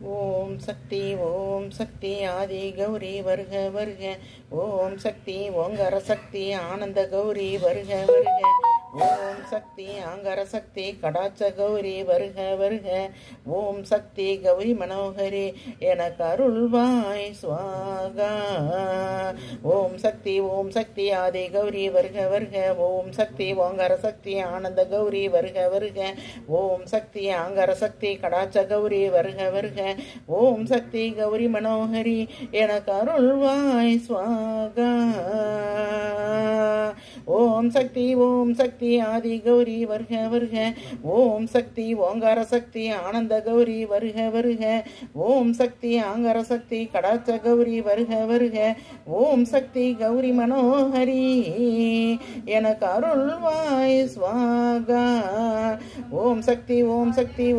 ஓம் சக்தி ஆதி கௌரி வருக வருக. ஓம் சக்தி ஓங்கார சக்தி ஆனந்த கௌரி வருக வருக. ஓம் சக்தி ஆங்கார சக்தி கடாச்ச கௌரி வருக வருக. ஓம் சக்தி கௌரி மனோகரி எனக்கு அருள்வாய் ஸ்வாகா. ஓம் சக்தி ஆதி கௌரி வருக வருக. ஓம் சக்தி ஓங்கார சக்தி ஆனந்த கௌரி வருக வருக. ஓம் சக்தி ஆங்கார சக்தி கடாச்ச கௌரி வருக வருக. ஓம் சக்தி கௌரி மனோகரி எனக்கு அருள்வாய் ஸ்வாகா. ஓம் சக்தி ஆதி கௌரி வருக வருக. ஓம் சக்தி ஓங்கார சக்தி ஆனந்த கௌரி வருக வருக. ஓம் சக்தி ஆங்கார சக்தி கடாச்ச கௌரி வருக வருக. ஓம் சக்தி கௌரி மனோகரி எனக்கு அருள்வாய் ஸ்வாகா. ஓம் சக்தி